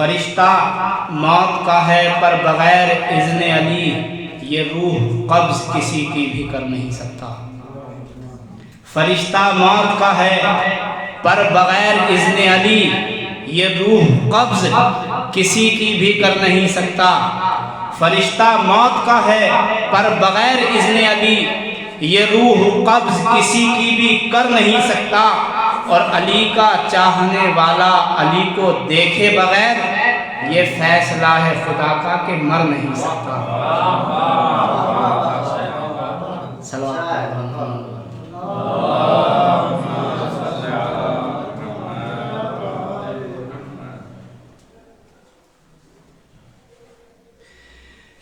فرشتہ موت کا ہے پر بغیر اذن علی، یہ روح قبض کسی کی بھی کر نہیں سکتا۔ فرشتہ موت کا ہے پر بغیر اذن علی، یہ روح قبض کسی کی بھی کر نہیں سکتا۔ فرشتہ موت کا ہے پر بغیر اذن علی، یہ روح قبض کسی کی بھی کر نہیں سکتا۔ اور علی کا چاہنے والا علی کو دیکھے بغیر، یہ فیصلہ ہے خدا کا کہ مر نہیں سکتا۔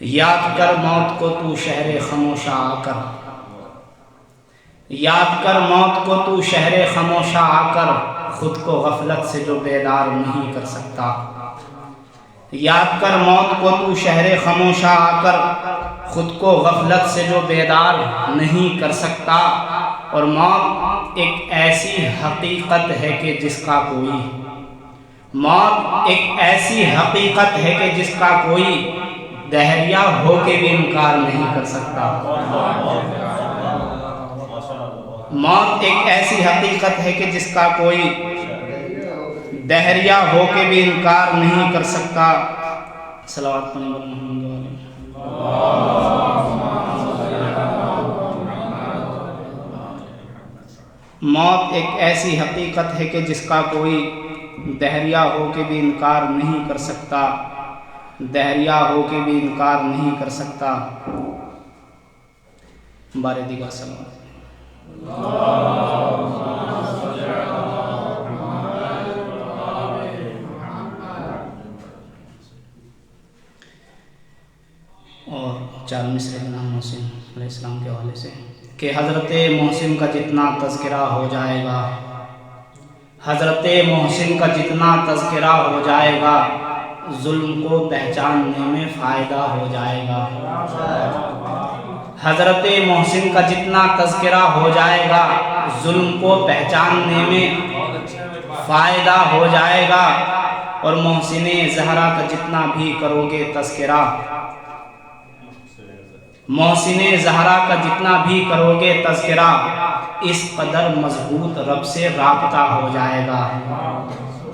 یاد کر موت کو تو شہر خاموشہ آ کر، یاد کر موت کو تو شہر خاموشہ آ کر، خود کو غفلت سے جو بیدار نہیں کر سکتا۔ یاد کر موت کو تو شہر خاموشہ آ کر، خود کو غفلت سے جو بیدار نہیں کر سکتا۔ اور موت ایک ایسی حقیقت ہے کہ جس کا کوئی، موت ایک ایسی حقیقت ہے کہ جس کا کوئی دہریہ ہو کے بھی انکار نہیں کر سکتا۔ موت ایک ایسی حقیقت ہے کہ جس کا کوئی دہریہ ہو کے بھی انکار نہیں کر سکتا۔ صلوات پڑھیں محمد علیہ۔ موت ایک ایسی حقیقت ہے کہ جس کا کوئی دہریہ ہو کے بھی انکار نہیں کر سکتا، دہریہ ہو کے بھی انکار نہیں کر سکتا۔ بارے دیگا صلوات۔ اور 4 مصرع امام محسن علیہ السلام کے حوالے سے کہ حضرت محسن کا جتنا تذکرہ ہو جائے گا، حضرت محسن کا جتنا تذکرہ ہو جائے گا، ظلم کو پہچاننے میں فائدہ ہو جائے گا۔ حضرت محسن کا جتنا تذکرہ ہو جائے گا، ظلم کو پہچاننے میں فائدہ ہو جائے گا۔ اور محسن زہرا کا جتنا بھی کرو گے تذکرہ، محسن زہرا کا جتنا بھی کرو گے تذکرہ، اس قدر مضبوط رب سے رابطہ ہو جائے گا،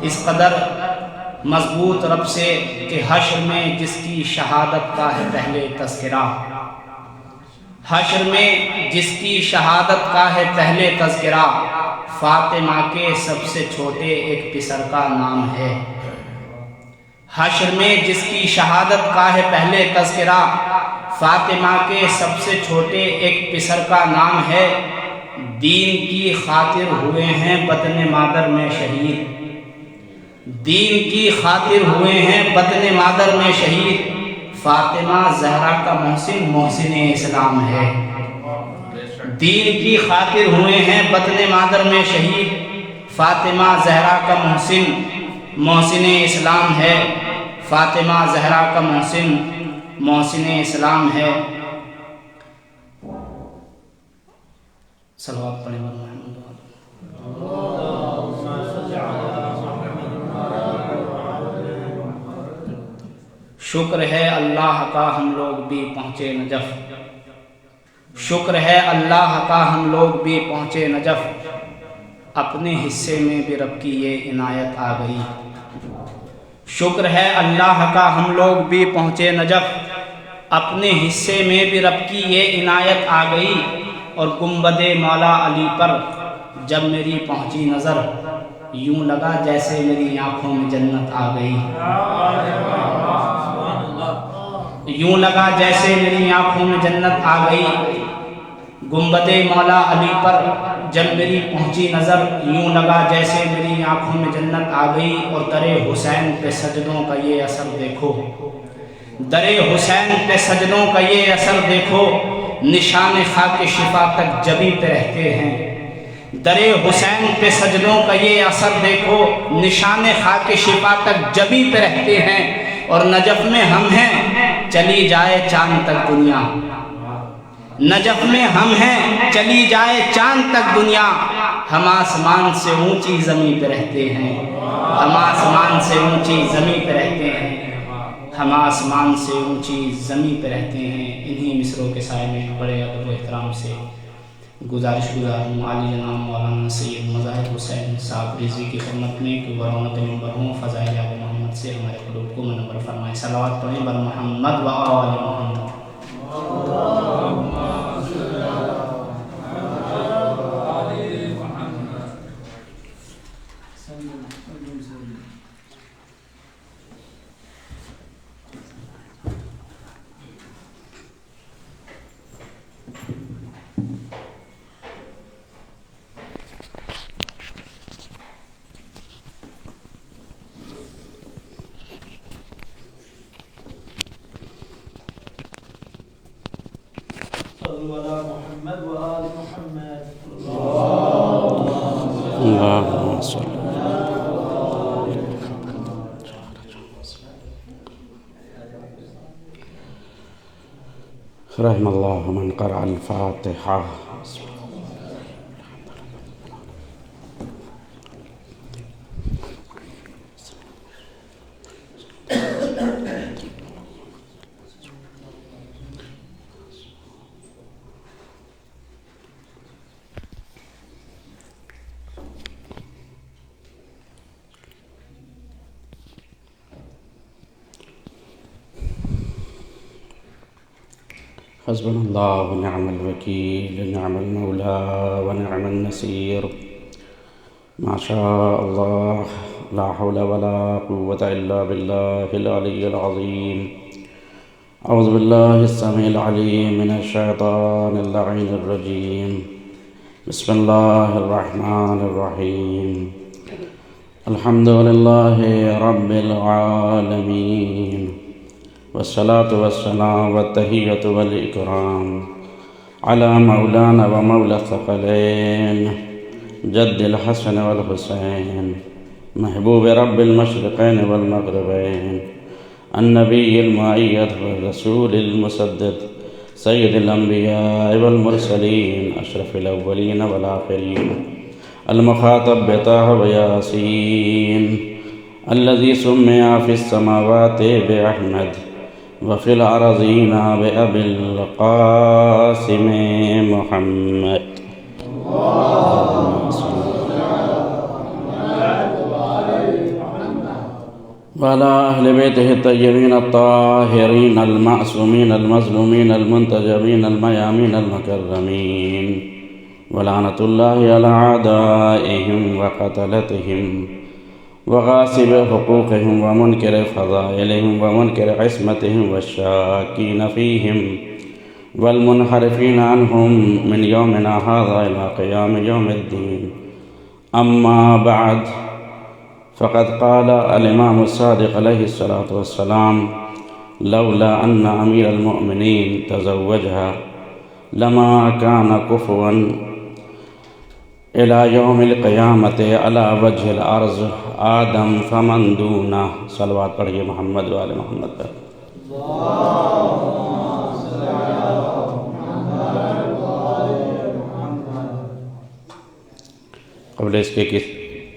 اس قدر مضبوط رب سے کہ حشر میں جس کی شہادت کا ہے پہلے تذکرہ، حشر میں جس کی شہادت کا ہے پہلے تذکرہ، فاطمہ کے سب سے چھوٹے ایک پسر کا نام ہے۔ حشر میں جس کی شہادت کا ہے پہلے تذکرہ، فاطمہ کے سب سے چھوٹے ایک پسر کا نام ہے۔ دین کی خاطر ہوئے ہیں بطن مادر میں شہید، دین کی خاطر ہوئے ہیں بطن مادر میں شہید۔ فاطمہ زہرا کا محسن محسن اسلام ہے، دین کی خاطر ہوئے ہیں بطن مادر میں شہید۔ فاطمہ زہرا کا محسن محسن اسلام ہے، فاطمہ زہرا کا محسن محسن اسلام ہے۔ صلوات پڑھیں محمد۔ شکر ہے اللہ کا ہم لوگ بھی پہنچے نجف، شکر ہے اللہ کا ہم لوگ بھی پہنچے نجف، اپنے حصے میں بھی رب کی یہ عنایت آ گئی۔ شکر ہے اللہ کا ہم لوگ بھی پہنچے نجف، اپنے حصے میں بھی رب کی یہ عنایت آ گئی۔ اور گنبد مولا علی پر جب میری پہنچی نظر، یوں لگا جیسے میری آنکھوں میں جنت آ گئی، یوں لگا جیسے میری آنکھوں میں جنت آ گئی۔ گنبد مولا علی پر جب میری پہنچی نظر، یوں لگا جیسے میری آنکھوں میں جنت آ گئی۔ اور در حسین پہ سجدوں کا یہ اثر دیکھو، در حسین پہ سجدوں کا یہ اثر دیکھو، نشان خاک شفا تک جبیں پہ رہتے ہیں۔ در حسین پہ سجدوں کا یہ اثر دیکھو، نشان خاک شفا تک جبیں پہ رہتے ہیں۔ اور نجف میں ہم ہیں چلی جائے چاند تک دنیا، نجف میں ہم ہیں چلی جائے چاند تک دنیا، ہم آسمان سے اونچی زمین پہ رہتے ہیں، ہم آسمان سے اونچی زمین پہ رہتے ہیں۔ ہیں، ہم آسمان سے اونچی زمین پہ رہتے ہیں۔ انہی مصروں کے سائے میں بڑے ادب و احترام سے گزارش گزار ہوں عالی جناب مولانا سید مظاہر حسین صاحب رضوی کی خدمت میں کہ برونت منبرہوں فضائل آل محمد سے ہمارے قلوب کو منور فرمائے۔ صلوات پڑھیں بر محمد و آل محمد۔ اللهم صل رحم الله من قرأ الفاتحة. حسبنا الله ونعم الوكيل، نعم المولى ونعم النصير. ما شاء الله، لا حول ولا قوة إلا بالله العلي العظيم. أعوذ بالله السميع العليم من الشيطان اللعين الرجيم. بسم الله الرحمن الرحيم. الحمد لله رب العالمين، والصلاة والسلام والتحية والإكرام على مولانا ومولى الثقلين جد الحسن والحسين محبوب رب المشرقين والمغربين النبي المؤيد والرسول المسدد سيد الأنبياء والمرسلين أشرف الأولين والآخرين المخاطب بطه وياسين الذي سمي في السماوات بأحمد وفي الأرضين بأبي القاسم محمد. وعلى أهل بيته الطيبين الطاهرين المعصومين المظلومين المنتجبين الميامين المكرمين، ولعنة الله على أعدائهم وقتلتهم وغاصب حقوقهم ومنكر فضائلهم ومنكر عصمتهم والشاكين فيهم والمنحرفين عنهم من يومنا هذا إلى قيام يوم الدين. أما بعد، فقد قال الإمام الصادق عليه الصلاة والسلام: لولا أن أمير المؤمنين تزوجها لما كان كفوا إلى يوم القيامة على وجه الأرض آدم فمن دونه. صلوات پڑھیے محمد و آل محمد پر. قبل اس کے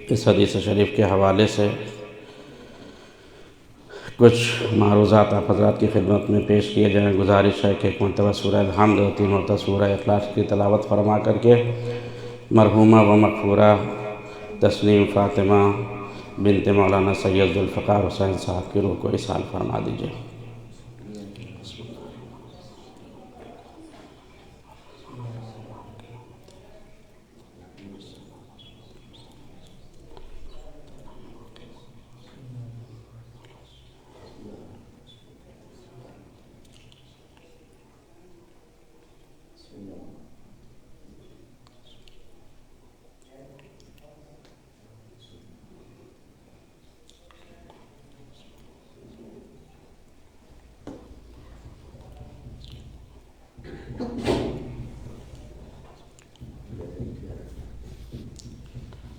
اس حدیث شریف کے حوالے سے کچھ معروضات آپ حضرات کی خدمت میں پیش کیے جائیں. گزارش ہے کہ ایک مرتبہ سورہ الحمد اور 3 مرتبہ سورہ اخلاص کی تلاوت فرما کر کے مرحومہ و مغفورہ تسنیم فاطمہ بنت مولانا سید ذوالفقار حسین صاحب کی روح کو اصال فرما دیجیے.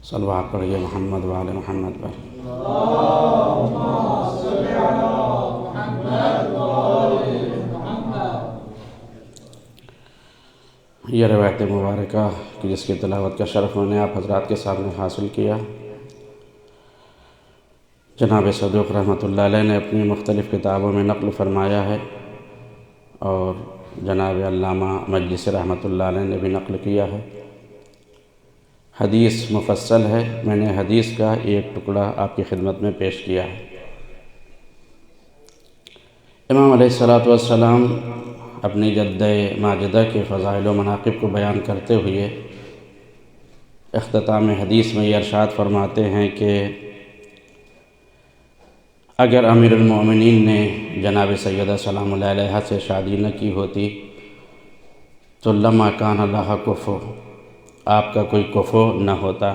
صلوات پڑھیے محمد و آل محمد پر. یہ روایت مبارکہ کہ جس کی تلاوت کا شرف میں نے آپ حضرات کے سامنے حاصل کیا، جناب صدوق رحمۃ اللہ علیہ نے اپنی مختلف کتابوں میں نقل فرمایا ہے، اور جناب علامہ مجلسی رحمۃ اللہ علیہ نے بھی نقل کیا ہے۔ حدیث مفصل ہے، میں نے حدیث کا ایک ٹکڑا آپ کی خدمت میں پیش کیا ہے۔ امام علیہ السلام اپنی جدہ ماجدہ کے فضائل و مناقب کو بیان کرتے ہوئے اختتام حدیث میں یہ ارشاد فرماتے ہیں کہ اگر امیر المومنین نے جناب سیدہ سلام اللہ علیہ سے شادی نہ کی ہوتی تو لما کان اللہ کفو، آپ کا کوئی کفو نہ ہوتا،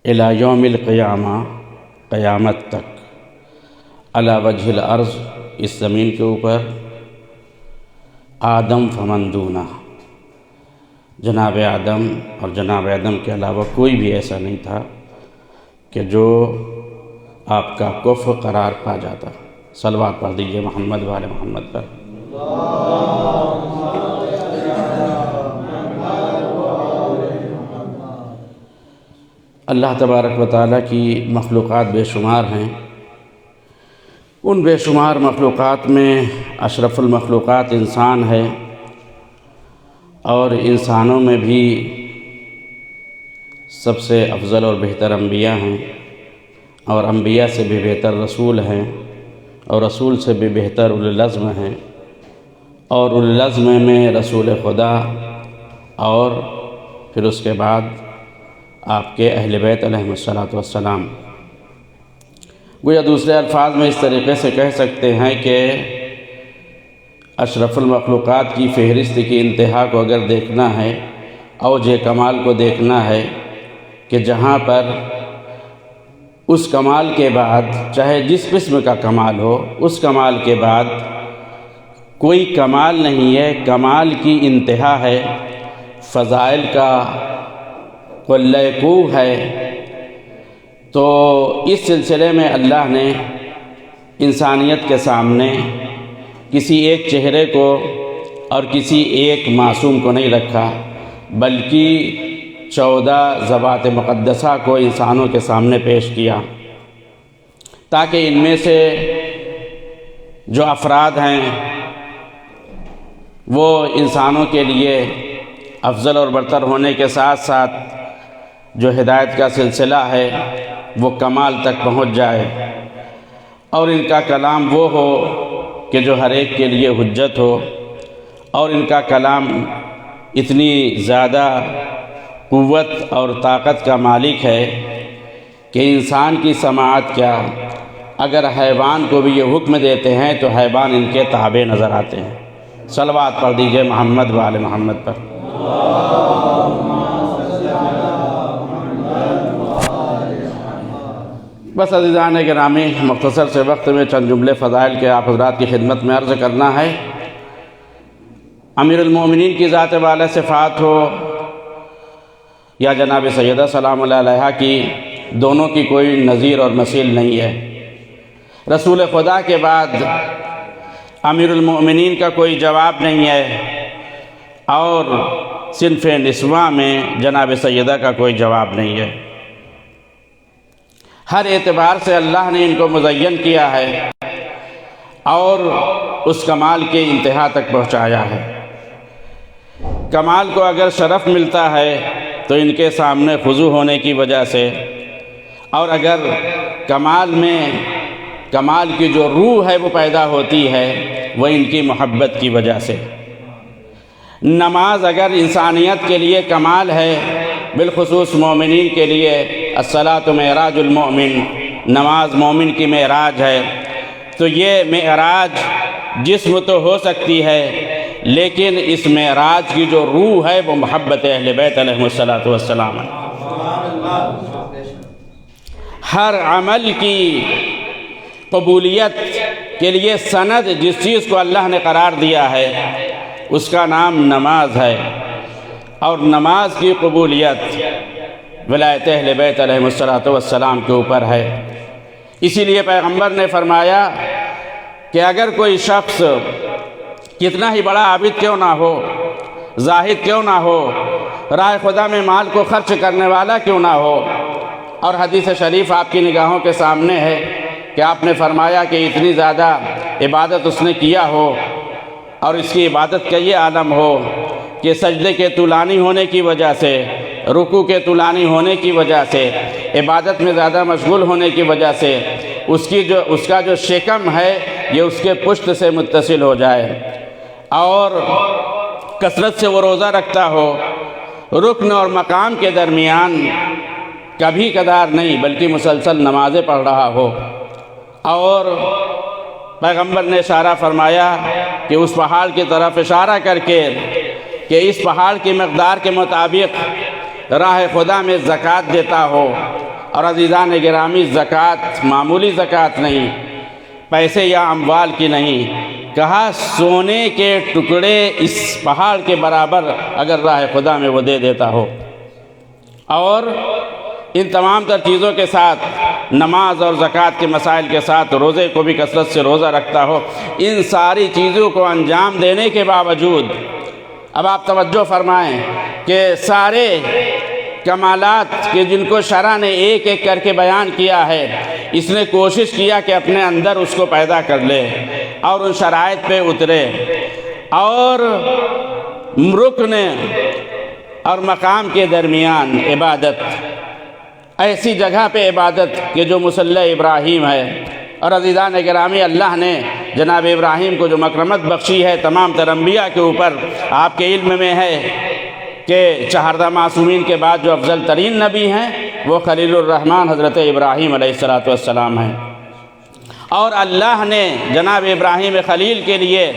الی یوم القیامہ، قیامت تک، علی وجہ الارض، اس زمین کے اوپر، آدم فمن دونہ، جناب آدم اور جناب آدم کے علاوہ کوئی بھی ایسا نہیں تھا کہ جو آپ کا کفر قرار پا جاتا۔ صلوات پڑھ دیجئے محمد وآل محمد پر۔ اللہ تبارک و تعالیٰ کی مخلوقات بے شمار ہیں، ان بے شمار مخلوقات میں اشرف المخلوقات انسان ہے، اور انسانوں میں بھی سب سے افضل اور بہتر انبیاء ہیں، اور انبیاء سے بھی بہتر رسول ہیں، اور رسول سے بھی بہتر اولو العزم ہیں، اور اولو العزم میں رسول خدا، اور پھر اس کے بعد آپ کے اہل بیت علیہم السلام۔ گویا دوسرے الفاظ میں اس طریقے سے کہہ سکتے ہیں کہ اشرف المخلوقات کی فہرست کی انتہا کو اگر دیکھنا ہے، اوج کمال کو دیکھنا ہے، کہ جہاں پر اس کمال کے بعد چاہے جس قسم کا کمال ہو، اس کمال کے بعد کوئی کمال نہیں ہے، کمال کی انتہا ہے، فضائل کا قلہ کوہ ہے، تو اس سلسلے میں اللہ نے انسانیت کے سامنے کسی ایک چہرے کو اور کسی ایک معصوم کو نہیں رکھا، بلکہ 14 ذوات مقدسہ کو انسانوں کے سامنے پیش کیا، تاکہ ان میں سے جو افراد ہیں وہ انسانوں کے لیے افضل اور برتر ہونے کے ساتھ ساتھ جو ہدایت کا سلسلہ ہے وہ کمال تک پہنچ جائے، اور ان کا کلام وہ ہو کہ جو ہر ایک کے لیے حجت ہو، اور ان کا کلام اتنی زیادہ قوت اور طاقت کا مالک ہے کہ انسان کی سماعت کیا، اگر حیوان کو بھی یہ حکم دیتے ہیں تو حیوان ان کے تابع نظر آتے ہیں۔ صلوات پڑھ دیجئے محمد وآل محمد پر۔ بس عزیزان گرامی، مختصر سے وقت میں چند جملے فضائل کے آپ حضرات کی خدمت میں عرض کرنا ہے۔ امیر المومنین کی ذات والا صفات ہو یا جناب سیدہ سلام اللہ علیہا کی، دونوں کی کوئی نظیر اور مثیل نہیں ہے۔ رسول خدا کے بعد امیر المومنین کا کوئی جواب نہیں ہے، اور صنف نسواں میں جناب سیدہ کا کوئی جواب نہیں ہے۔ ہر اعتبار سے اللہ نے ان کو مزین کیا ہے اور اس کمال کے انتہا تک پہنچایا ہے۔ کمال کو اگر شرف ملتا ہے تو ان کے سامنے خضوع ہونے کی وجہ سے، اور اگر کمال میں کمال کی جو روح ہے وہ پیدا ہوتی ہے وہ ان کی محبت کی وجہ سے۔ نماز اگر انسانیت کے لیے کمال ہے، بالخصوص مومنین کے لیے الصلاۃ معراج المؤمن، نماز مومن کی معراج ہے، تو یہ معراج جسم تو ہو سکتی ہے، لیکن اس معراج کی جو روح ہے وہ محبت اہل بیت علیہم السلام ہے۔ ہر عمل کی قبولیت کے لیے سند جس چیز کو اللہ نے قرار دیا ہے اس کا نام نماز ہے، اور نماز کی قبولیت ولایت اہل بیت علیہم السلام کے اوپر ہے۔ اسی لیے پیغمبر نے فرمایا کہ اگر کوئی شخص کتنا ہی بڑا عابد کیوں نہ ہو، زاہد کیوں نہ ہو، راہ خدا میں مال کو خرچ کرنے والا کیوں نہ ہو، اور حدیث شریف آپ کی نگاہوں کے سامنے ہے کہ آپ نے فرمایا کہ اتنی زیادہ عبادت اس نے کیا ہو اور اس کی عبادت کا یہ عالم ہو کہ سجدے کے طولانی ہونے کی وجہ سے، رکوع کے طولانی ہونے کی وجہ سے، عبادت میں زیادہ مشغول ہونے کی وجہ سے اس کا جو شکم ہے یہ اس کے پشت سے متصل ہو جائے، اور کثرت سے وہ روزہ رکھتا ہو، رکن اور مقام کے درمیان کبھی کبھار نہیں بلکہ مسلسل نمازیں پڑھ رہا ہو، اور پیغمبر نے اشارہ فرمایا کہ اس پہاڑ کی طرف اشارہ کر کے کہ اس پہاڑ کی مقدار کے مطابق راہ خدا میں زکوٰۃ دیتا ہو۔ اور عزیزان گرامی، زکوٰۃ معمولی زکوٰۃ نہیں، پیسے یا اموال کی نہیں، کہا سونے کے ٹکڑے اس پہاڑ کے برابر اگر راہ خدا میں وہ دے دیتا ہو، اور ان تمام تر چیزوں کے ساتھ نماز اور زکوٰۃ کے مسائل کے ساتھ روزے کو بھی کثرت سے روزہ رکھتا ہو، ان ساری چیزوں کو انجام دینے کے باوجود اب آپ توجہ فرمائیں کہ سارے کمالات کہ جن کو شرع نے ایک ایک کر کے بیان کیا ہے، اس نے کوشش کیا کہ اپنے اندر اس کو پیدا کر لے اور ان شرائط پہ اترے، اور رکن اور مقام کے درمیان عبادت، ایسی جگہ پہ عبادت کہ جو مصلی ابراہیم ہے۔ اور عزیزان گرامی، اللہ نے جناب ابراہیم کو جو مکرمت بخشی ہے تمام تر انبیاء کے اوپر، آپ کے علم میں ہے کہ 14 معصومین کے بعد جو افضل ترین نبی ہیں وہ خلیل الرحمن حضرت ابراہیم علیہ السلام ہیں، اور اللہ نے جناب ابراہیم خلیل کے لیے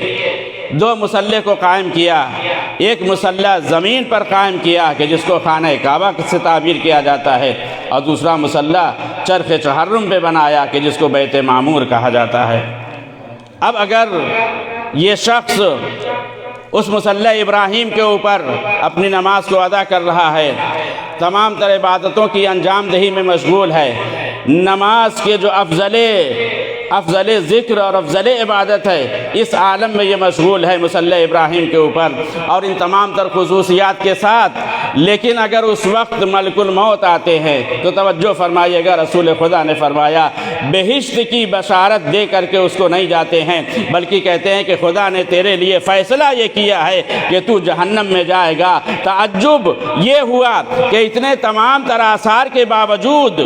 2 مصلے کو قائم کیا، ایک مصلہ زمین پر قائم کیا کہ جس کو خانہ کعبہ سے تعبیر کیا جاتا ہے، اور دوسرا مصلہ چرخ چہرم پہ بنایا کہ جس کو بیت معمور کہا جاتا ہے۔ اب اگر یہ شخص اس مصلی ابراہیم کے اوپر اپنی نماز کو ادا کر رہا ہے، تمام تر عبادتوں کی انجام دہی میں مشغول ہے، نماز کے جو افضل ذکر اور افضل عبادت ہے اس عالم میں یہ مشغول ہے مصلی ابراہیم کے اوپر اور ان تمام تر خصوصیات کے ساتھ، لیکن اگر اس وقت ملک الموت آتے ہیں تو توجہ فرمائیے گا، رسول خدا نے فرمایا بہشت کی بشارت دے کر کے اس کو نہیں جاتے ہیں، بلکہ کہتے ہیں کہ خدا نے تیرے لیے فیصلہ یہ کیا ہے کہ تو جہنم میں جائے گا۔ تعجب یہ ہوا کہ اتنے تمام تر آثار کے باوجود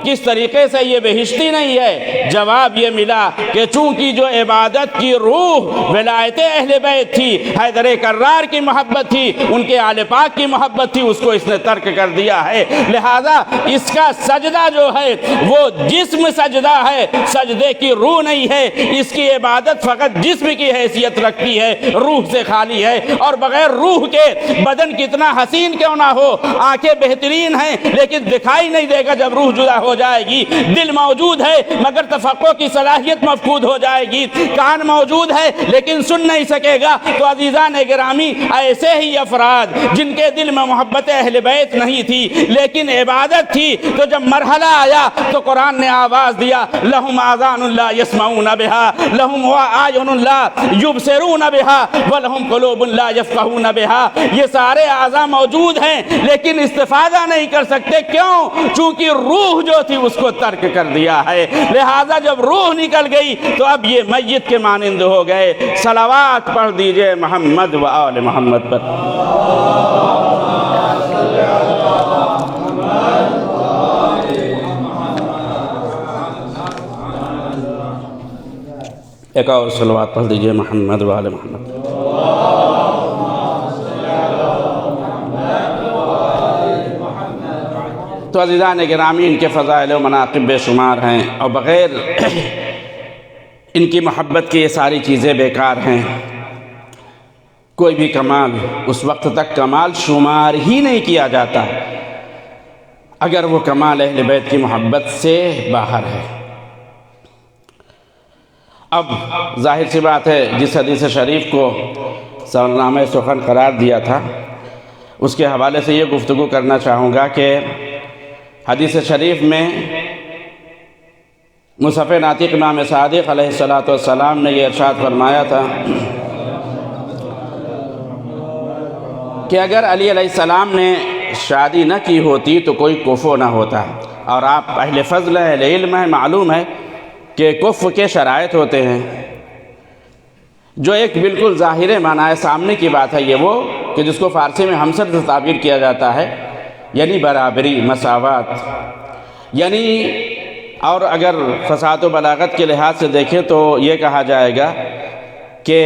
کس طریقے سے یہ بہشتی نہیں ہے؟ جواب یہ ملا کہ چونکہ جو عبادت کی روح ولایت اہل بیت تھی، حیدر کرار کی محبت تھی، ان کے آل پاک کی محبت تھی، اس کو اس نے ترک کر دیا ہے، لہذا اس کا سجدہ جو ہے وہ جسم سجدہ ہے، سجدے کی روح نہیں ہے، اس کی عبادت فقط جسم کی حیثیت رکھتی ہے، روح سے خالی ہے، اور بغیر روح کے بدن کتنا حسین کیوں نہ ہو، آنکھیں بہترین ہیں لیکن دکھائی نہیں دے گا جب روح جدا ہو جائے گی، دل موجود ہے مگر تفقہ کی صلاحیت مفقود ہو جائے گی، کان موجود ہے لیکن سن نہیں سکے گا۔ تو عزیزان گرامی، ایسے ہی افراد جن کے دل میں محبت اہل بیت نہیں تھی لیکن عبادت تھی، تو جب مرحلہ آیا تو قرآن نے آواز دیا لہم آذان لا یسمعون بہا، لہم اعین لا یبصرون بہا، ولہم قلوب لا یفقہون بہا۔ یہ سارے اعضاء موجود ہیں لیکن استفادہ نہیں کر سکتے، کیوں؟ چونکہ روح جو تھی اس کو ترک کر دیا ہے، لہذا جب روح نکل گئی تو اب یہ میت کے مانند ہو گئے۔ صلوات پڑھ دیجئے محمد و آل محمد پر۔ ایک اور صلوات پڑھ دیجئے محمد و آل محمد۔ تو عزیزان گرامی، ان کے فضائل و مناقب بے شمار ہیں، اور بغیر ان کی محبت کی یہ ساری چیزیں بیکار ہیں۔ کوئی بھی کمال اس وقت تک کمال شمار ہی نہیں کیا جاتا اگر وہ کمال اہل بیت کی محبت سے باہر ہے۔ اب ظاہر سی بات ہے، جس حدیث شریف کو سرنامہ سخن قرار دیا تھا اس کے حوالے سے یہ گفتگو کرنا چاہوں گا کہ حدیث شریف میں مصحف ناطق امام صادق علیہ السلام نے یہ ارشاد فرمایا تھا کہ اگر علی علیہ السلام نے شادی نہ کی ہوتی تو کوئی کفو نہ ہوتا، اور آپ اہل فضل ہیں، اہل علم ہیں، معلوم ہے کہ کفر کے شرائط ہوتے ہیں، جو ایک بالکل ظاہر معنی ہے، سامنے کی بات ہے یہ وہ کہ جس کو فارسی میں ہمسر سے تعبیر کیا جاتا ہے، یعنی برابری، مساوات، یعنی اور اگر فصاحت و بلاغت کے لحاظ سے دیکھیں تو یہ کہا جائے گا کہ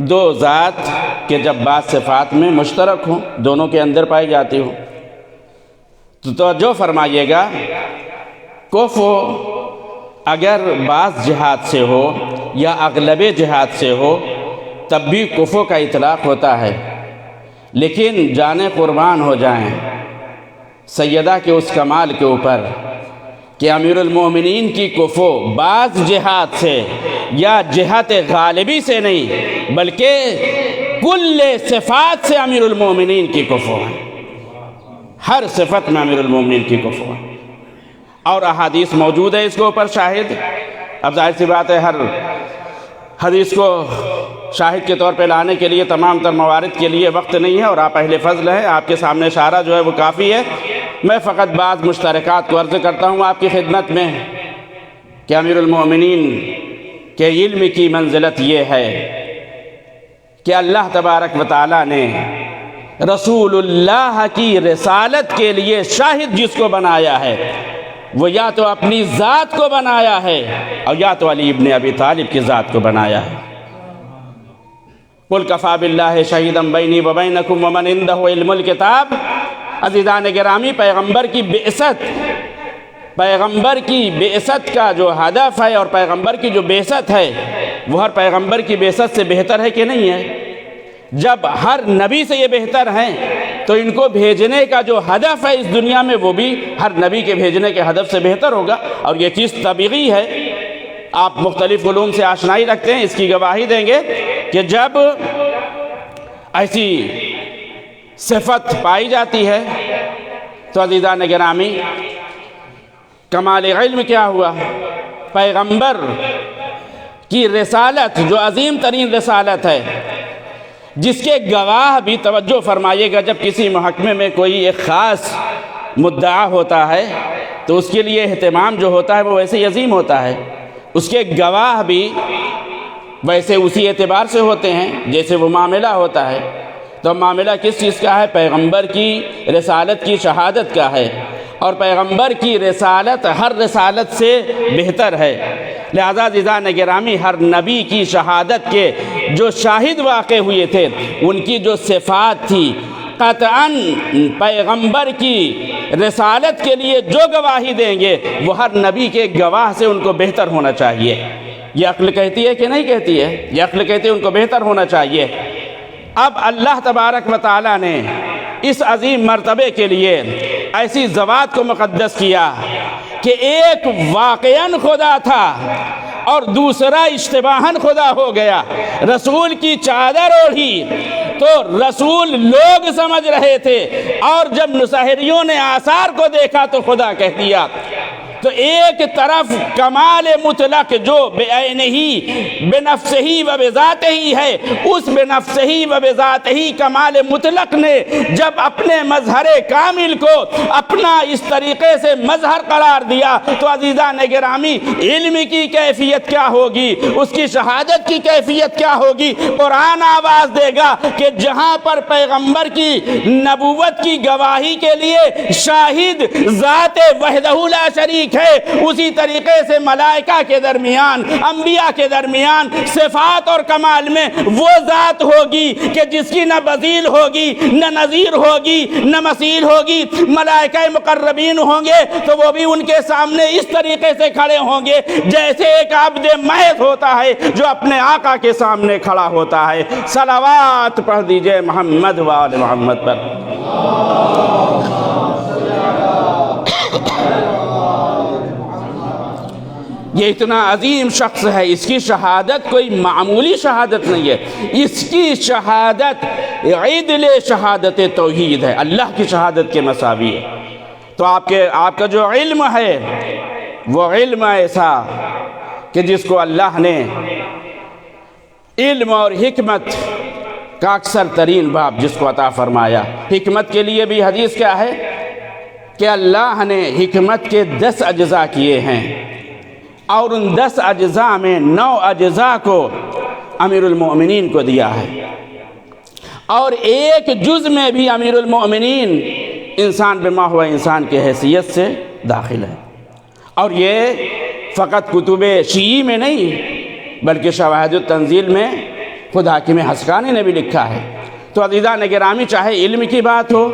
دو ذات کے جب بعض صفات میں مشترک ہوں، دونوں کے اندر پائی جاتی ہوں، تو توجہ فرمائیے گا کفر اگر بعض جہات سے ہو یا اغلب جہات سے ہو تب بھی کفر کا اطلاق ہوتا ہے، لیکن جانے قربان ہو جائیں سیدہ کے اس کمال کے اوپر کہ امیر المومنین کی کفر بعض جہات سے یا جہت غالبی سے نہیں بلکہ کل صفات سے امیر المومنین کی کفر ہے، ہر صفت میں امیر المومنین کی کفر ہے، اور احادیث موجود ہے اس کے اوپر شاہد۔ اب ظاہر سی بات ہے ہر حدیث کو شاہد کے طور پہ لانے کے لیے تمام تر موارد کے لیے وقت نہیں ہے، اور آپ اہل فضل ہیں، آپ کے سامنے اشارہ جو ہے وہ کافی ہے۔ میں فقط بعض مشترکات کو عرض کرتا ہوں آپ کی خدمت میں کہ امیر المومنین کے علم کی منزلت یہ ہے کہ اللہ تبارک و تعالیٰ نے رسول اللہ کی رسالت کے لیے شاہد جس کو بنایا ہے وہ یا تو اپنی ذات کو بنایا ہے اور یا تو علی ابن ابی طالب کی ذات کو بنایا ہے۔ قُلْ كَفَى بِاللَّهِ شَهِيدًا بَيْنِي وَبَيْنَكُمْ وَمَنْ عِنْدَهُ عِلْمُ الْكِتَابِ۔ عزیزان گرامی، پیغمبر کی بعثت کا جو ہدف ہے اور پیغمبر کی جو بعثت ہے وہ ہر پیغمبر کی بعثت سے بہتر ہے کہ نہیں ہے؟ جب ہر نبی سے یہ بہتر ہیں تو ان کو بھیجنے کا جو ہدف ہے اس دنیا میں وہ بھی ہر نبی کے بھیجنے کے ہدف سے بہتر ہوگا، اور یہ چیز طبیعی ہے۔ آپ مختلف علوم سے آشنائی رکھتے ہیں، اس کی گواہی دیں گے کہ جب ایسی صفت پائی جاتی ہے تو عزیزان گرامی کمال علم کیا ہوا؟ پیغمبر کی رسالت جو عظیم ترین رسالت ہے، جس کے گواہ بھی توجہ فرمائیے گا، جب کسی محکمے میں کوئی ایک خاص مدعا ہوتا ہے تو اس کے لیے اہتمام جو ہوتا ہے وہ ویسے عظیم ہوتا ہے، اس کے گواہ بھی ویسے اسی اعتبار سے ہوتے ہیں جیسے وہ معاملہ ہوتا ہے۔ تو معاملہ کس چیز کا ہے؟ پیغمبر کی رسالت کی شہادت کا ہے، اور پیغمبر کی رسالت ہر رسالت سے بہتر ہے۔ لہذا عزیزان گرامی ہر نبی کی شہادت کے جو شاہد واقع ہوئے تھے ان کی جو صفات تھی قطعاً پیغمبر کی رسالت کے لیے جو گواہی دیں گے وہ ہر نبی کے گواہ سے ان کو بہتر ہونا چاہیے۔ یہ عقل کہتی ہے کہ نہیں کہتی ہے؟ یہ عقل کہتی ہے ان کو بہتر ہونا چاہیے۔ اب اللہ تبارک و تعالیٰ نے اس عظیم مرتبے کے لیے ایسی ذوات کو مقدس کیا کہ ایک واقعاً خدا تھا اور دوسرا اشتباہاً خدا ہو گیا۔ رسول کی چادر اوڑھی تو رسول لوگ سمجھ رہے تھے، اور جب مسحریوں نے آثار کو دیکھا تو خدا کہہ دیا۔ تو ایک طرف کمال مطلق جو بعینہ ہی بنفسہ ہی و بذاتہ ہی ہے، اس بنفسہ ہی و بذاتہ ہی کمال مطلق نے جب اپنے مظہر کامل کو اپنا اس طریقے سے مظہر قرار دیا تو عزیزان گرامی علم کی کیفیت کیا ہوگی، اس کی شہادت کی کیفیت کیا ہوگی؟ قرآن آواز دے گا کہ جہاں پر پیغمبر کی نبوت کی گواہی کے لیے شاہد ذات وحدہ لا شریک ہے، اسی طریقے سے ملائکہ کے درمیان، انبیاء کے درمیان صفات اور کمال میں وہ ذات ہوگی کہ جس کی نہ بدیل ہوگی، نہ نظیر ہوگی، نہ مثیل ہوگی۔ ملائکہ مقربین ہوں گے تو وہ بھی ان کے سامنے اس طریقے سے کھڑے ہوں گے جیسے ایک عبد محض ہوتا ہے جو اپنے آقا کے سامنے کھڑا ہوتا ہے۔ صلوات پڑھ دیجئے محمد و آل محمد پر۔ یہ اتنا عظیم شخص ہے، اس کی شہادت کوئی معمولی شہادت نہیں ہے، اس کی شہادت عدل شہادت توحید ہے، اللہ کی شہادت کے مساوی ہے۔ تو آپ کا جو علم ہے وہ علم ایسا کہ جس کو اللہ نے علم اور حکمت کا اکثر ترین باب جس کو عطا فرمایا۔ حکمت کے لیے بھی حدیث کیا ہے کہ اللہ نے حکمت کے 10 اجزاء کیے ہیں اور ان 10 اجزاء میں 9 اجزاء کو امیر المؤمنین کو دیا ہے، اور ایک جز میں بھی امیر المؤمنین انسان بما ہوا انسان کی حیثیت سے داخل ہے۔ اور یہ فقط کتب شیعی میں نہیں بلکہ شواہد التنزیل میں خود حاکم حسقانی نے بھی لکھا ہے۔ تو عزیزان گرامی، چاہے علم کی بات ہو،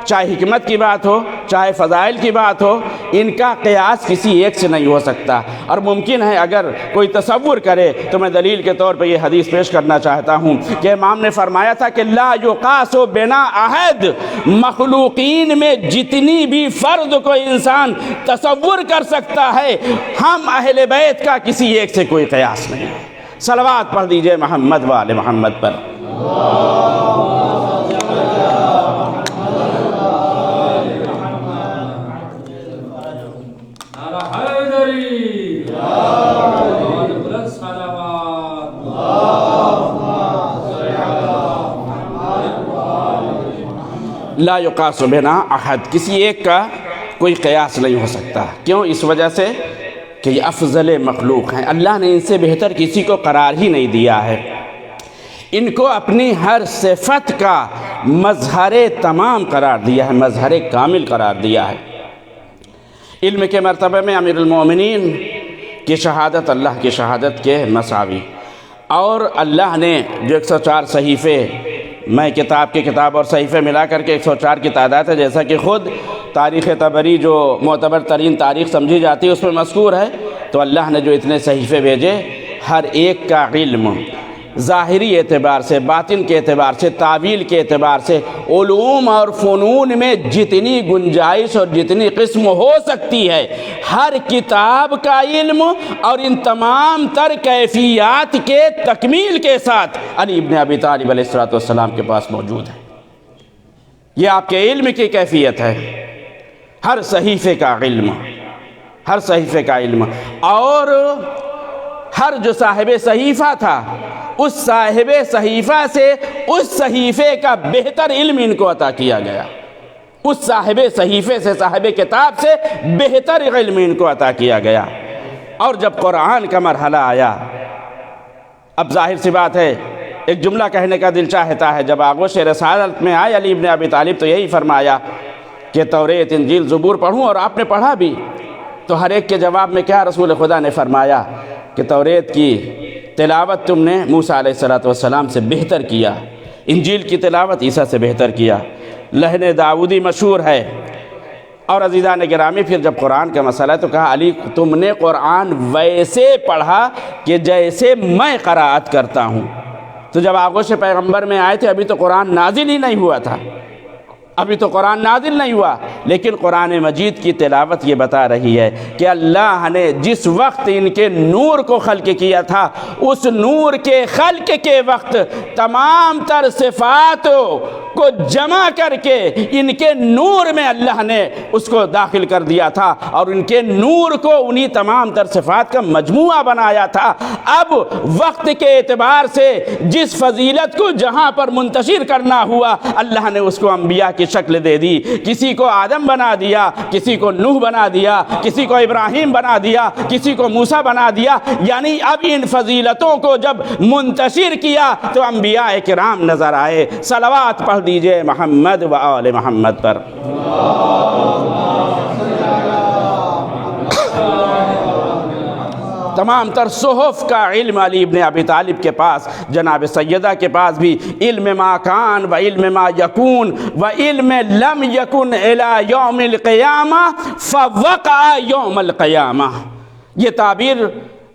چاہے حکمت کی بات ہو، چاہے فضائل کی بات ہو، ان کا قیاس کسی ایک سے نہیں ہو سکتا۔ اور ممکن ہے اگر کوئی تصور کرے تو میں دلیل کے طور پہ یہ حدیث پیش کرنا چاہتا ہوں کہ امام نے فرمایا تھا کہ لا یقاس بنا احد، مخلوقین میں جتنی بھی فرد کو انسان تصور کر سکتا ہے، ہم اہل بیت کا کسی ایک سے کوئی قیاس نہیں ہے۔ صلوات پڑھ دیجئے محمد و آل محمد پر۔ لا یقاس بنا احد، کسی ایک کا کوئی قیاس نہیں ہو سکتا۔ کیوں؟ اس وجہ سے کہ یہ افضل مخلوق ہیں، اللہ نے ان سے بہتر کسی کو قرار ہی نہیں دیا ہے۔ ان کو اپنی ہر صفت کا مظہر تمام قرار دیا ہے، مظہر کامل قرار دیا ہے۔ علم کے مرتبہ میں امیر المومنین کی شہادت اللہ کی شہادت کے مساوی، اور اللہ نے جو 104 صحیفے، میں کتاب اور صحیفے ملا کر کے 104 کی تعداد ہے، جیسا کہ خود تاریخ طبری جو معتبر ترین تاریخ سمجھی جاتی ہے اس میں مذکور ہے، تو اللہ نے جو اتنے صحیفے بھیجے، ہر ایک کا علم ظاہری اعتبار سے، باطن کے اعتبار سے، تعویل کے اعتبار سے، علوم اور فنون میں جتنی گنجائش اور جتنی قسم ہو سکتی ہے، ہر کتاب کا علم اور ان تمام تر کیفیات کے تکمیل کے ساتھ علی ابن ابی طالب علیہ السلام کے پاس موجود ہے۔ یہ آپ کے علم کی کیفیت ہے، ہر صحیفے کا علم، ہر صحیفے کا علم، اور ہر جو صاحب صحیفہ تھا اس صاحب صحیفہ سے اس صحیفے کا بہتر علم ان کو عطا کیا گیا، اس صاحب صحیفے سے، صاحب کتاب سے بہتر علم ان کو عطا کیا گیا۔ اور جب قرآن کا مرحلہ آیا، اب ظاہر سی بات ہے ایک جملہ کہنے کا دل چاہتا ہے، جب آغوش رسالت میں آئے علی ابن ابی طالب تو یہی فرمایا کہ توریت، انجیل، زبور پڑھوں، اور آپ نے پڑھا بھی۔ تو ہر ایک کے جواب میں کیا رسول خدا نے فرمایا کہ توریت کی تلاوت تم نے موسیٰ علیہ السلام سے بہتر کیا، انجیل کی تلاوت عیسیٰ سے بہتر کیا، لہن داؤدی مشہور ہے۔ اور عزیزان گرامی، پھر جب قرآن کا مسئلہ ہے تو کہا علی تم نے قرآن ویسے پڑھا کہ جیسے میں قرأت کرتا ہوں۔ تو جب آغوش پیغمبر میں آئے تھے ابھی تو قرآن نازل ہی نہیں ہوا تھا، ابھی تو قرآن نازل نہیں ہوا، لیکن قرآن مجید کی تلاوت یہ بتا رہی ہے کہ اللہ نے جس وقت ان کے نور کو خلق کیا تھا، اس نور کے خلق کے وقت تمام تر صفات کو جمع کر کے ان کے نور میں اللہ نے اس کو داخل کر دیا تھا، اور ان کے نور کو انہی تمام تر صفات کا مجموعہ بنایا تھا۔ اب وقت کے اعتبار سے جس فضیلت کو جہاں پر منتشر کرنا ہوا، اللہ نے اس کو انبیاء کی شکل دے دی، کسی کو آدم بنا دیا، کسی کو نوح بنا دیا، کسی کو ابراہیم بنا دیا، کسی کو موسیٰ بنا دیا۔ یعنی اب ان فضیلتوں کو جب منتشر کیا تو انبیاء کرام نظر آئے۔ صلوات پڑھ دیجئے محمد و آل محمد پر۔ تمام تر صحف کا علم علی ابن ابی طالب کے پاس، جناب سیدہ کے پاس بھی علم ما کان و علم ما یکون و علم لم یکن الی یوم القیامہ فوقع یوم القیامہ۔ یہ تعبیر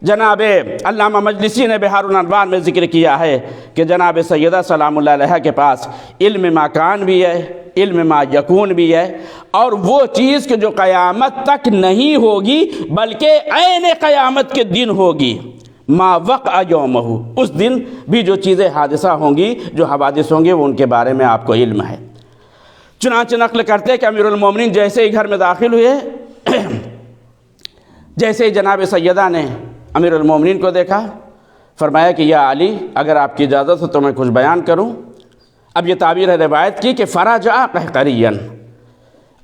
جناب علامہ مجلسی نے بحار الانوار میں ذکر کیا ہے کہ جناب سیدہ سلام اللہ علیہ کے پاس علم ما کان بھی ہے، علم ما یکون بھی ہے، اور وہ چیز کہ جو قیامت تک نہیں ہوگی بلکہ عین قیامت کے دن ہوگی، ما وقع یومہ، اس دن بھی جو چیزیں حادثہ ہوں گی، جو حوادث ہوں گے، وہ ان کے بارے میں آپ کو علم ہے۔ چنانچہ نقل کرتے کہ امیر المومنین جیسے ہی گھر میں داخل ہوئے، جیسے ہی جناب سیدہ نے امیر المومنین کو دیکھا، فرمایا کہ یا علی اگر آپ کی اجازت ہو تو میں کچھ بیان کروں۔ اب یہ تعبیر ہے روایت کی کہ فرجع قہقریًا،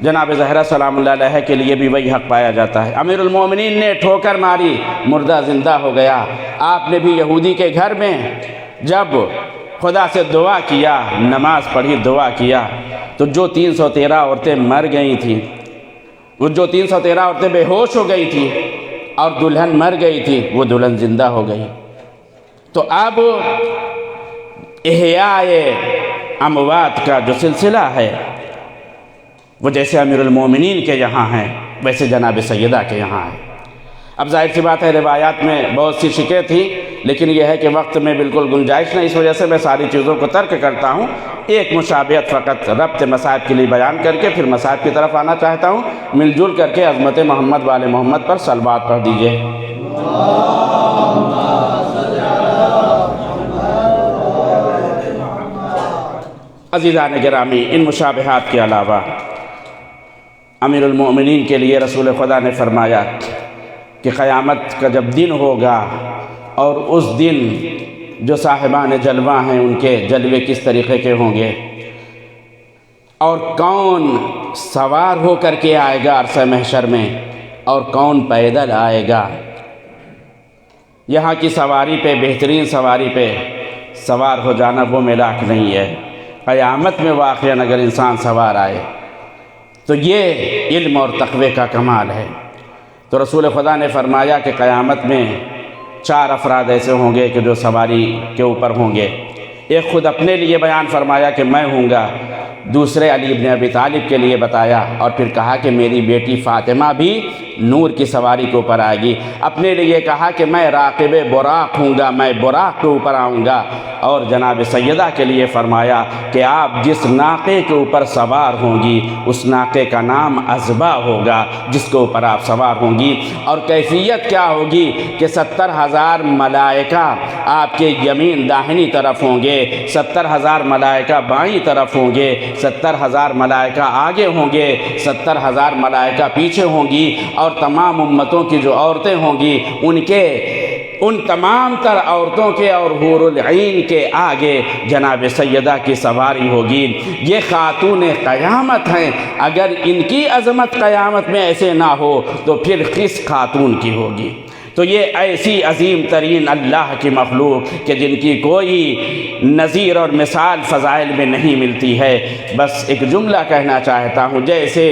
جناب زہرا سلام اللہ علیہ کے لیے بھی وہی حق پایا جاتا ہے۔ امیر المومنین نے ٹھوکر ماری، مردہ زندہ ہو گیا۔ آپ نے بھی یہودی کے گھر میں جب خدا سے دعا کیا، نماز پڑھی، دعا کیا، تو جو 313 عورتیں مر گئی تھیں، وہ جو 313 عورتیں بے ہوش ہو گئی تھیں اور دلہن مر گئی تھی، وہ دلہن زندہ ہو گئی۔ تو اب احیاء اموات کا جو سلسلہ ہے وہ جیسے امیر المومنین کے یہاں ہیں ویسے جناب سیدہ کے یہاں ہے۔ اب ظاہر سی بات ہے روایات میں بہت سی شکیں تھیں، لیکن یہ ہے کہ وقت میں بالکل گنجائش نہیں، اس وجہ سے میں ساری چیزوں کو ترک کرتا ہوں۔ ایک مشابہت فقط ربط مصائب کے لیے بیان کر کے پھر مصائب کی طرف آنا چاہتا ہوں۔ مل جل کر کے عظمت محمد والے محمد پر صلوات پڑھ دیجئے۔ عزیزان گرامی، ان مشابہات کے علاوہ امیر المومنین کے لیے رسول خدا نے فرمایا کہ قیامت کا جب دن ہوگا اور اس دن جو صاحبان جلوہ ہیں ان کے جلوے کس طریقے کے ہوں گے، اور کون سوار ہو کر کے آئے گا عرصہ محشر میں اور کون پیدل آئے گا۔ یہاں کی سواری پہ، بہترین سواری پہ سوار ہو جانا وہ ملاک نہیں ہے، قیامت میں واقعاً اگر انسان سوار آئے تو یہ علم اور تقوی کا کمال ہے۔ تو رسول خدا نے فرمایا کہ قیامت میں 4 افراد ایسے ہوں گے کہ جو سواری کے اوپر ہوں گے۔ ایک خود اپنے لیے بیان فرمایا کہ میں ہوں گا، دوسرے علی بن ابی طالب کے لیے بتایا، اور پھر کہا کہ میری بیٹی فاطمہ بھی نور کی سواری کے اوپر آئے گی۔ اپنے لیے کہا کہ میں راقب براق ہوں گا، میں براق کے اوپر آؤں گا۔ اور جناب سیدہ کے لیے فرمایا کہ آپ جس ناقے کے اوپر سوار ہوں گی اس ناقے کا نام عذبہ ہوگا جس کے اوپر آپ سوار ہوں گی۔ اور کیفیت کیا ہوگی کہ 70,000 ملائکہ آپ کے یمین داہنی طرف ہوں گے، 70,000 ملائکہ بائیں طرف ہوں گے، 70,000 ملائکہ آگے ہوں گے، 70,000 ملائکہ پیچھے ہوں گی، اور تمام امتوں کی جو عورتیں ہوں گی ان تمام تر عورتوں کے اور حور العین کے آگے جناب سیدہ کی سواری ہوگی۔ یہ خاتون قیامت ہیں، اگر ان کی عظمت قیامت میں ایسے نہ ہو تو پھر کس خاتون کی ہوگی؟ تو یہ ایسی عظیم ترین اللہ کی مخلوق کہ جن کی کوئی نظیر اور مثال فضائل میں نہیں ملتی ہے۔ بس ایک جملہ کہنا چاہتا ہوں، جیسے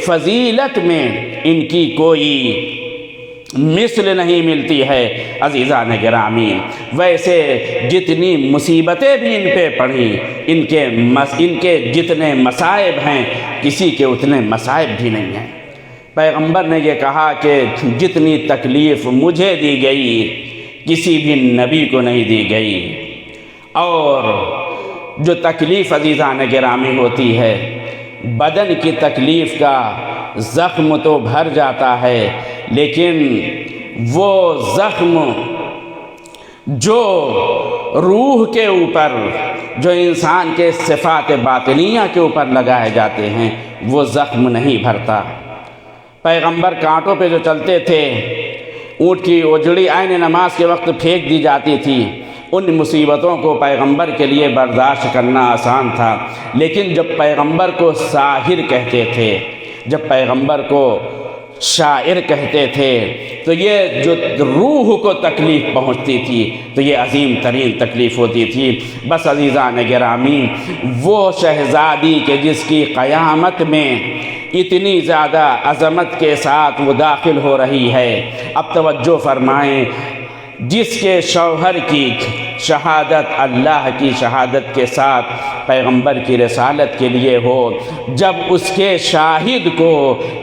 فضیلت میں ان کی کوئی مثل نہیں ملتی ہے عزیزان گرامی، ویسے جتنی مصیبتیں بھی ان پہ پڑیں، ان کے جتنے مصائب ہیں کسی کے اتنے مصائب بھی نہیں ہیں۔ پیغمبر نے یہ کہا کہ جتنی تکلیف مجھے دی گئی کسی بھی نبی کو نہیں دی گئی۔ اور جو تکلیف عزیزان گرامی ہوتی ہے، بدن کی تکلیف کا زخم تو بھر جاتا ہے، لیکن وہ زخم جو روح کے اوپر، جو انسان کے صفات باطنیہ کے اوپر لگائے جاتے ہیں، وہ زخم نہیں بھرتا۔ پیغمبر کانٹوں پہ جو چلتے تھے، اونٹ کی اجڑی عین نماز کے وقت پھینک دی جاتی تھی، ان مصیبتوں کو پیغمبر کے لیے برداشت کرنا آسان تھا۔ لیکن جب پیغمبر کو ساحر کہتے تھے، جب پیغمبر کو شاعر کہتے تھے، تو یہ جو روح کو تکلیف پہنچتی تھی تو یہ عظیم ترین تکلیف ہوتی تھی۔ بس عزیزان گرامی، وہ شہزادی کہ جس کی قیامت میں اتنی زیادہ عظمت کے ساتھ وہ داخل ہو رہی ہے، اب توجہ فرمائیں، جس کے شوہر کی شہادت اللہ کی شہادت کے ساتھ پیغمبر کی رسالت کے لیے ہو، جب اس کے شاہد کو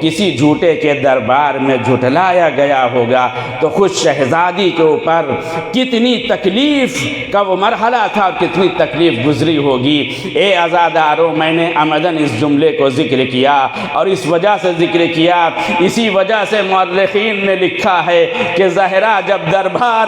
کسی جھوٹے کے دربار میں جھٹلایا گیا ہوگا تو خود شہزادی کے اوپر کتنی تکلیف کا وہ مرحلہ تھا اور کتنی تکلیف گزری ہوگی۔ اے عزاداروں، میں نے عمدن اس جملے کو ذکر کیا، اور اس وجہ سے ذکر کیا، اسی وجہ سے مورخین نے لکھا ہے کہ زہرا جب دربار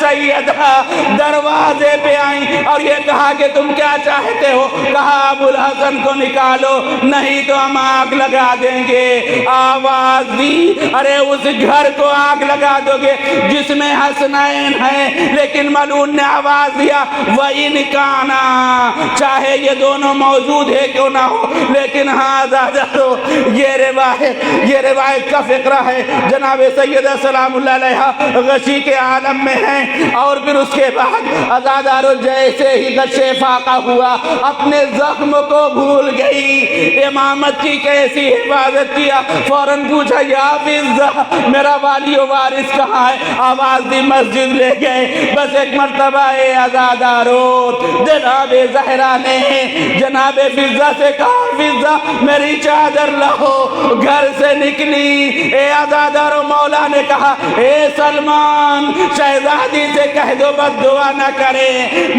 سیدہ دروازے پہ آئیں اور یہ کہا کہ تم کیا چاہتے ہو؟ کہا ابو الحسن کو نکالو نہیں تو ہم آگ لگا دیں گے۔ آواز دی ارے اس گھر کو آگ لگا دو گے جس میں حسنین ہے، لیکن ملعون نے آواز دیا وَإِنْ كَانَا، چاہے یہ دونوں موجود ہے کیوں نہ ہو، لیکن ہاں زادارو یہ روایت کا فقرہ ہے۔ جناب سیدہ سلام اللہ علیہ غشی کے عالم میں ہیں، اور پھر اس کے بعد عزادارو جیسے ہی غشِ فاقہ ہوا اپنے زخم کو بھول گئی، امامت کی کیسی حفاظت کیا، فوراً پوچھا یا فضہ میرا والی و وارث کہاں ہے؟ آواز دی مسجد لے گئے۔ بس ایک مرتبہ عزادارو جناب زہرا نے جناب فضہ سے کہا فضہ میری چادر لاؤ، گھر سے نکلی۔ عزادارو مولا نے کہا اے سلمان شہزادی سے کہہ دو بد دعا نہ کرے۔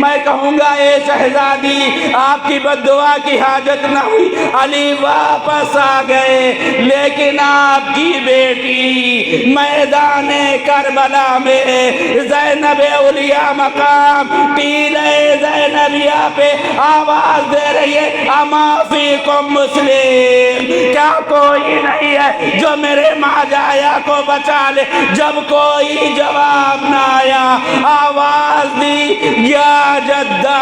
میں کہوں گا اے شہزادی آپ کی بد دعا کی حاجت نہ ہوئی، علی واپس آ گئے، لیکن آپ کی بیٹی میدان کربلا میں زینب اولیاء مقام ٹیلے زینبیہ پہ آواز دے رہی ہے اما فیکم مسلم، کیا کوئی نہیں ہے جو میرے ماجایا کو بچا لے؟ جب کوئی جواب نہ آیا آواز دی یا جدہ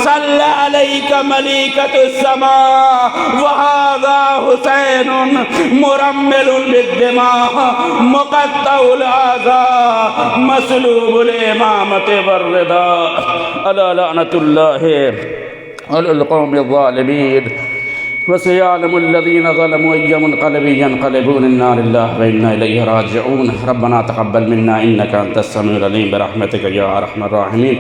صلی علیک ملیکۃ السماء وہذا حسین مرمل بالدماء مقطع الاعضاء مسلوب الامامۃ والرضا الا لعنۃ اللہ علی القوم الظالمین وسيعلم الذين ظلموا أي منقلب ينقلبون إنا لله وإنا إليه راجعون ربنا تقبل منا إنك أنت السميع العليم برحمتك يا أرحم الراحمين۔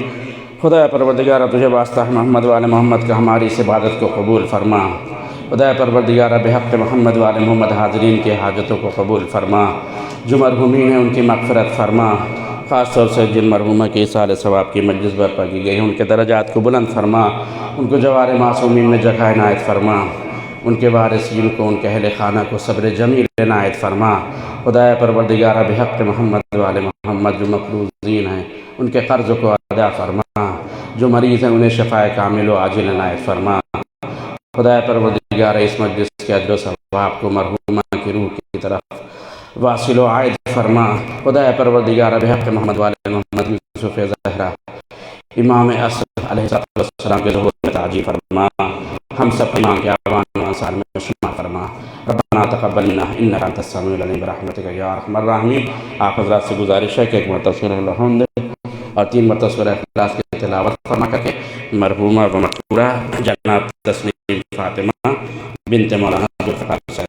خدا پروردگارہ تجھے واسطہ محمد و آل محمد کا ہماری اس عبادت کو قبول فرما۔ خدا پروردگارہ بحق محمد و آل محمد حاضرین کے حاجتوں کو قبول فرما، جو مرحومین ہیں ان کی مغفرت فرما، خاص طور سے جن مرحومہ کی اصال ثواب کی مجلس برپا کی گئی ان کے درجات کو بلند فرما، ان کو جوار معصومین میں جگہ عنایت فرما، ان کے وارثین کو ان کے اہل خانہ کو صبر جمیل عنایت فرما۔ خدائے پروردگارہ بحق محمد و آل محمد جو مقروضین ہیں ان کے قرض کو ادا فرما، جو مریض ہیں انہیں شفاء کامل و عاجل عنایت فرما۔ خدائے پروردگارہ اس مجلس کے اجر و ثواب کو مرحومہ کی روح کی طرف واصل و عائد فرما۔ خدائے پروردگارہ بحق محمد و آل محمد یوسف زہرا امام اصل علیہ السلام کے ظہور میں تعجیل فرما، ہم سب امام کے آوان و انصار میں شمع فرما۔ ربنا تقبل منا انک انت السمیع العلیم برحمتک یا ارحم الراحمین۔ آپ حضرات سے گزارش ہے کہ ایک مرتبہ سورہ الحمد اور 3 مرتبہ سورہ اخلاص کی تلاوت فرما کر کے مرحومہ و مقبورہ جناب تسنیم فاطمہ بنت مولانا عبدالقادر صاحب